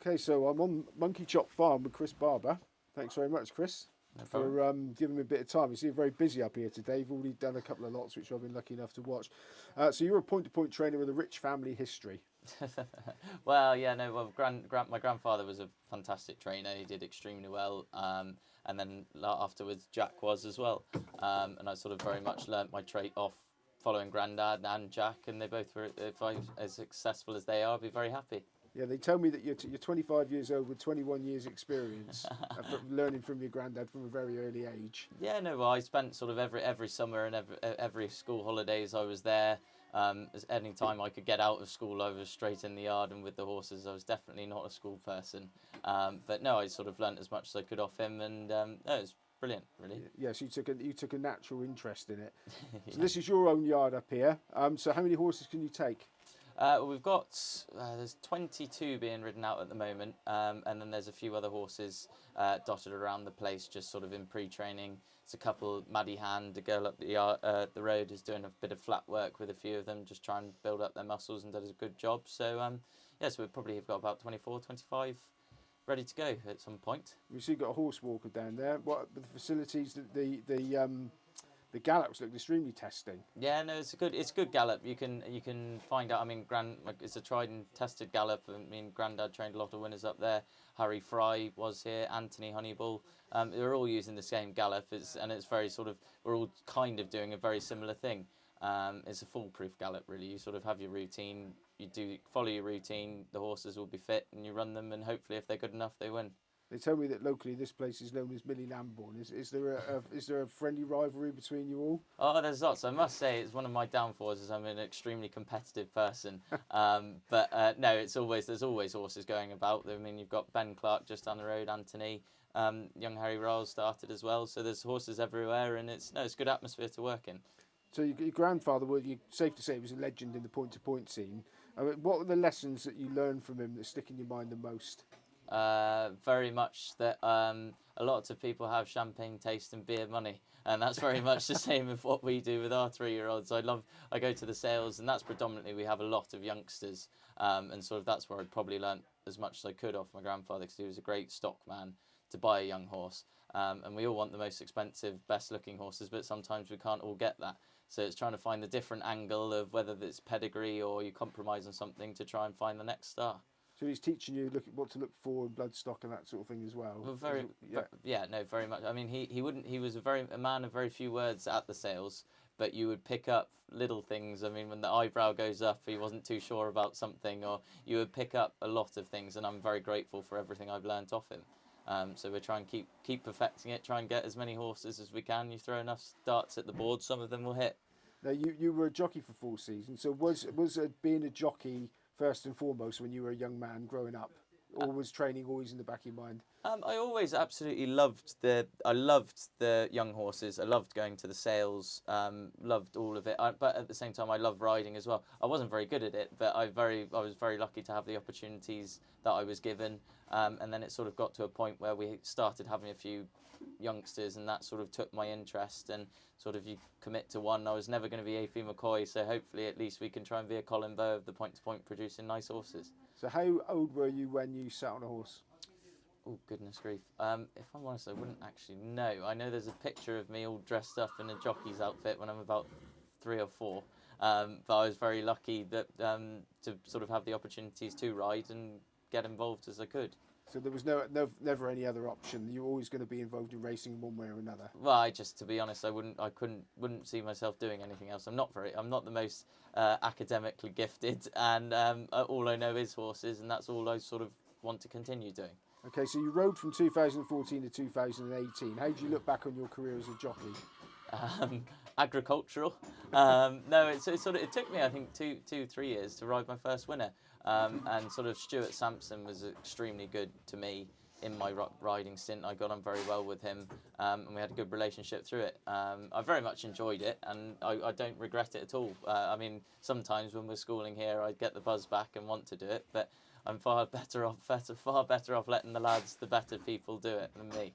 Okay, so I'm on Monkey Chop Farm with Chris Barber. Thanks very much, Chris, No problem. for giving me a bit of time. You see, you're very busy up here today. You've already done a couple of lots, which I've been lucky enough to watch. So you're a point-to-point trainer with a rich family history. Well, yeah, no. Well, my grandfather was a fantastic trainer. He did extremely well. And then afterwards, Jack was as well. And I sort of very much learnt my trait off following Grandad and Jack, and they both were. If I'm as successful as they are, I'll be very happy. Yeah, they tell me that you're 25 years old with 21 years experience, learning from your granddad from a very early age. Yeah, no. Well, I spent sort of every summer and every school holidays I was there. As any time I could get out of school, I was straight in the yard and with the horses. I was definitely not a school person, but no, I sort of learnt as much as I could off him, and no, it was brilliant, really. Yes, you took a natural interest in it. So Yeah. this is your own yard up here. So how many horses can you take? Well, we've got there's 22 being ridden out at the moment, and then there's a few other horses dotted around the place, just sort of in pre-training. It's a couple. Maddie Hand, the girl up the road, is doing a bit of flat work with a few of them, just trying to build up their muscles, and does a good job. So yes, we probably have got about 24, 25 ready to go at some point. We see you've got a horse walker down there. What the facilities? The gallops look extremely testing. Yeah, no, it's a good gallop. You can find out. I mean, it's a tried and tested gallop. I mean, Grandad trained a lot of winners up there. Harry Fry was here. Anthony Honeyball. They're all using the same gallop. It's very sort of, we're all kind of doing a very similar thing. It's a foolproof gallop, really. You sort of have your routine. You do follow your routine. The horses will be fit, and you run them, and hopefully, if they're good enough, they win. They tell me that locally this place is known as Millie Lambourne. Is there a friendly rivalry between you all? Oh, there's lots. I must say, it's one of my downfalls is I'm an extremely competitive person. But no, there's always horses going about. I mean, you've got Ben Clark just down the road, Anthony, young Harry Rolls started as well. So there's horses everywhere, and it's a good atmosphere to work in. So your grandfather, safe to say, he was a legend in the point-to-point scene. I mean, what were the lessons that you learned from him that stick in your mind the most? Very much that a lot of people have champagne taste and beer money, and that's very much the same with what we do with our 3-year-olds. I go to the sales, and that's predominantly, we have a lot of youngsters, and sort of that's where I probably learnt as much as I could off my grandfather, because he was a great stock man to buy a young horse, and we all want the most expensive, best looking horses, but sometimes we can't all get that. So it's trying to find the different angle of whether it's pedigree or you compromise on something to try and find the next star. So he's teaching you what to look for in bloodstock and that sort of thing as well. Well, Yeah. yeah, no, very much. I mean, he was a man of very few words at the sales, but you would pick up little things. I mean, when the eyebrow goes up, he wasn't too sure about something, or you would pick up a lot of things, and I'm very grateful for everything I've learnt off him. So we're trying to keep perfecting it, try and get as many horses as we can. You throw enough darts at the board, some of them will hit. Now you were a jockey for 4 seasons. So was being a jockey first and foremost when you were a young man growing up, or was training always in the back of your mind? I always absolutely loved the young horses. I loved going to the sales. Loved all of it. But at the same time, I love riding as well. I wasn't very good at it, but I was very lucky to have the opportunities that I was given. And then it sort of got to a point where we started having a few youngsters, and that sort of took my interest. And sort of you commit to one. I was never going to be A.F. McCoy, so hopefully at least we can try and be a Colin Bow of the point-to-point producing nice horses. So how old were you when you sat on a horse? Oh, goodness grief. If I'm honest, I wouldn't actually know. I know there's a picture of me all dressed up in a jockey's outfit when I'm about 3 or 4. But I was very lucky that to sort of have the opportunities to ride and get involved as I could. So there was never any other option. You were always going to be involved in racing in one way or another. Well, to be honest, I wouldn't see myself doing anything else. I'm not the most academically gifted, and all I know is horses, and that's all I sort of want to continue doing. Okay, so you rode from 2014 to 2018. How do you look back on your career as a jockey? Agricultural. No, it took me, I think, 3 years to ride my first winner. And sort of Stuart Sampson was extremely good to me in my riding stint. I got on very well with him, and we had a good relationship through it. I very much enjoyed it, and I don't regret it at all. I mean, sometimes when we're schooling here, I get the buzz back and want to do it, but I'm far better off letting the lads, the better people, do it than me.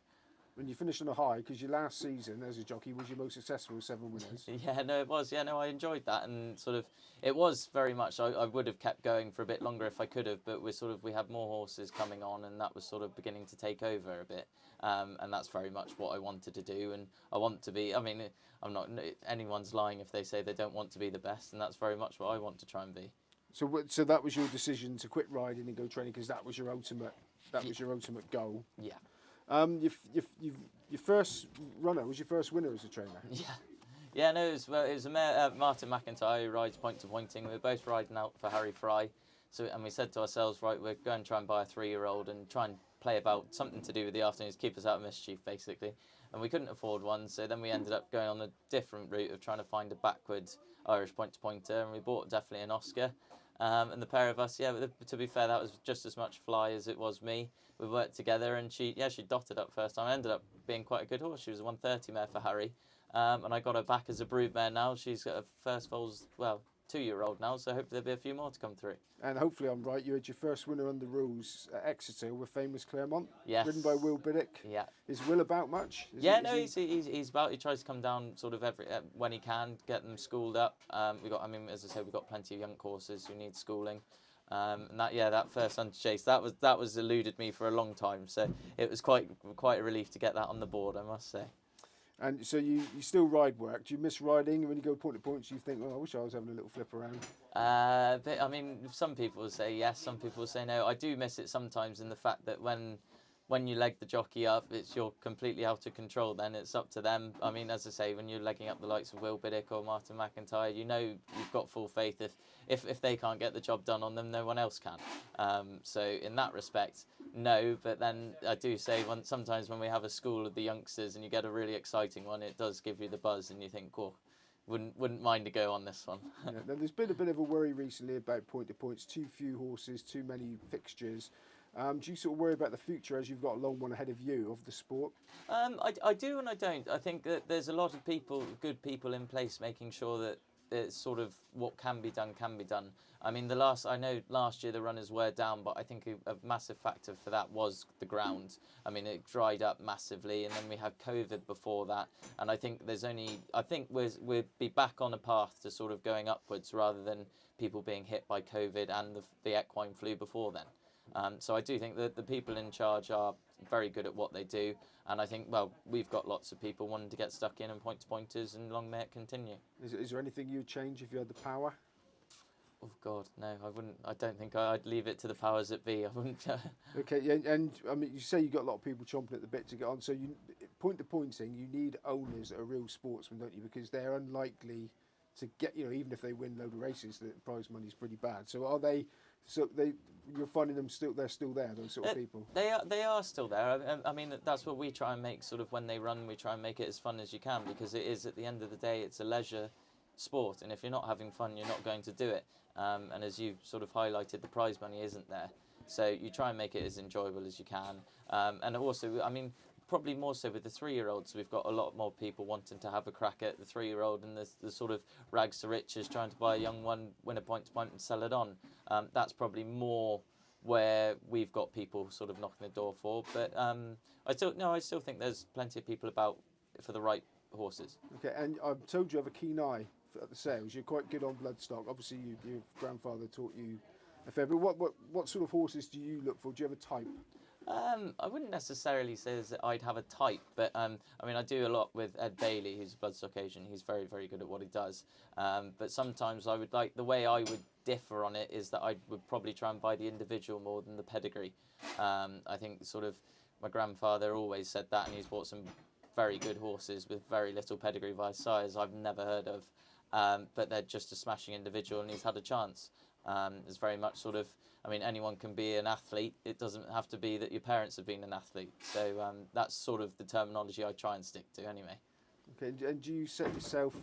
When you finished on a high, because your last season as a jockey was your most successful, 7 winners. Yeah, no, it was. Yeah, no, I enjoyed that, and sort of, it was very much. I would have kept going for a bit longer if I could have, but we had more horses coming on, and that was sort of beginning to take over a bit. And that's very much what I wanted to do, and I want to be. I mean, I'm not. Anyone's lying if they say they don't want to be the best, and that's very much what I want to try and be. So that was your decision to quit riding and go training because that was your ultimate. That was your ultimate goal. Yeah. Your first runner was your first winner as a trainer. Yeah. Yeah, no, it was a mare, Martin McIntyre, who rides point to pointing. We were both riding out for Harry Fry, and we said to ourselves, right, we're going to try and buy a 3-year-old and try and play about something to do with the afternoons, keep us out of mischief, basically. And we couldn't afford one, so then we ended up going on a different route of trying to find a backwards Irish point to pointer, and we bought definitely an Oscar. And the pair of us, yeah, to be fair, that was just as much Fly as it was me. We worked together, and she dotted up first time. I ended up being quite a good horse. She was a 130 mare for Harry. And I got her back as a brood mare now. She's got a first foals, 2-year-old now, so hopefully there'll be a few more to come through. And hopefully I'm right, you had your first winner under rules at Exeter with Famous Claremont, Yes. ridden by Will Biddick. Yeah. Is Will about much? He's about. He tries to come down sort of every when he can, get them schooled up. As I say, we've got plenty of young coursers who need schooling. And that first under chase, that was eluded me for a long time. So it was quite a relief to get that on the board, I must say. And so you still ride work. Do you miss riding? When you go point to points, you think, I wish I was having a little flip around. But I mean, some people will say yes, some people will say no. I do miss it sometimes in the fact that when you leg the jockey up, you're completely out of control. Then it's up to them. I mean, as I say, when you're legging up the likes of Will Biddick or Martin McIntyre, you know you've got full faith. If they can't get the job done on them, no one else can. So in that respect, no. But then I do say sometimes when we have a school of the youngsters and you get a really exciting one, it does give you the buzz, and you think, cool. Wouldn't mind to go on this one. Yeah, now there's been a bit of a worry recently about point to points. Too few horses, too many fixtures. Do you sort of worry about the future as you've got a long one ahead of you of the sport? I do and I don't. I think that there's a lot of good people in place making sure that it's sort of what can be done. I mean, I know last year the runners were down, but I think a massive factor for that was the ground. I mean, it dried up massively, and then we had COVID before that. And I think we'll be back on a path to sort of going upwards rather than people being hit by COVID and the equine flu before then. So I do think that the people in charge are very good at what they do, and I think, we've got lots of people wanting to get stuck in and point to pointers, and long may it continue. Is there anything you'd change if you had the power? Oh God, no, I wouldn't. I don't think I'd leave it to the powers that be. I wouldn't. Okay, yeah, and I mean, you say you got a lot of people chomping at the bit to get on. So point to pointing, you need owners that are real sportsmen, don't you? Because they're unlikely to get, even if they win a load of races, the prize money is pretty bad. So are they? So you're finding them still? They're still there, those sort of people. They are still there. I mean, that's what we try and make. Sort of when they run, we try and make it as fun as you can, because it is, at the end of the day, it's a leisure sport, and if you're not having fun, you're not going to do it. And as you sort of highlighted, the prize money isn't there, so you try and make it as enjoyable as you can. And also, I mean, probably more so with the 3-year-olds, we've got a lot more people wanting to have a crack at the 3-year-old, and the sort of rags to riches, trying to buy a young one, win a point to point and sell it on. That's probably more where we've got people sort of knocking the door for. But I still think there's plenty of people about for the right horses. Okay, and I'm told you have a keen eye at the sales. You're quite good on bloodstock. Obviously, your grandfather taught you a fair bit. What sort of horses do you look for? Do you have a type? I wouldn't necessarily say that I'd have a type, but I mean, I do a lot with Ed Bailey, who's a bloodstock agent. He's very, very good at what he does. But sometimes I would the way I would differ on it is that I would probably try and buy the individual more than the pedigree. I think sort of my grandfather always said that, and he's bought some very good horses with very little pedigree by sires I've never heard of. But they're just a smashing individual, and he's had a chance. It's very much sort of, I mean, anyone can be an athlete. It doesn't have to be that your parents have been an athlete. So that's sort of the terminology I try and stick to anyway. Okay, and do you set yourself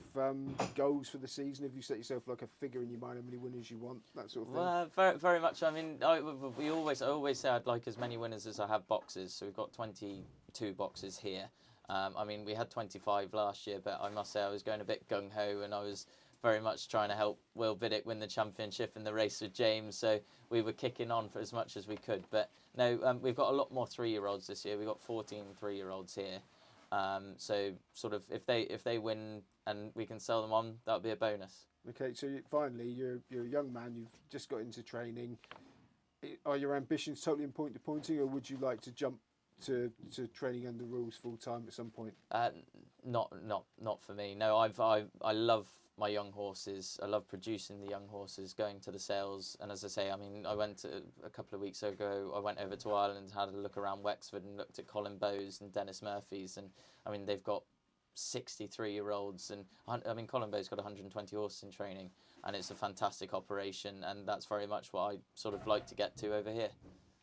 goals for the season? Have you set yourself like a figure in your mind, how many winners you want, that sort of thing? Well, very, very much. I mean, I always say I'd like as many winners as I have boxes. So we've got 22 boxes here. I mean, we had 25 last year, but I must say I was going a bit gung-ho, and I was very much trying to help Will Biddick win the championship in the race with James. So we were kicking on for as much as we could. But no, we've got a lot more 3-year-olds this year. We've got 14 3-year-olds here. So sort of if they win and we can sell them on, that would be a bonus. Okay, so finally, you're a young man. You've just got into training. Are your ambitions totally in point-to-pointing, or would you like to jump to training under rules full time at some point? Not for me. No, I love my young horses. I love producing the young horses, going to the sales. And as I say, I mean, I went a couple of weeks ago. I went over to Ireland, had a look around Wexford, and looked at Colin Bowes and Dennis Murphy's. And I mean, they've got 63-year-olds, and I mean, Colin Bowes got 120 horses in training, and it's a fantastic operation, and that's very much what I sort of like to get to over here.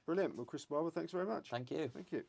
Brilliant. Well, Chris Barber, thanks very much. Thank you. Thank you.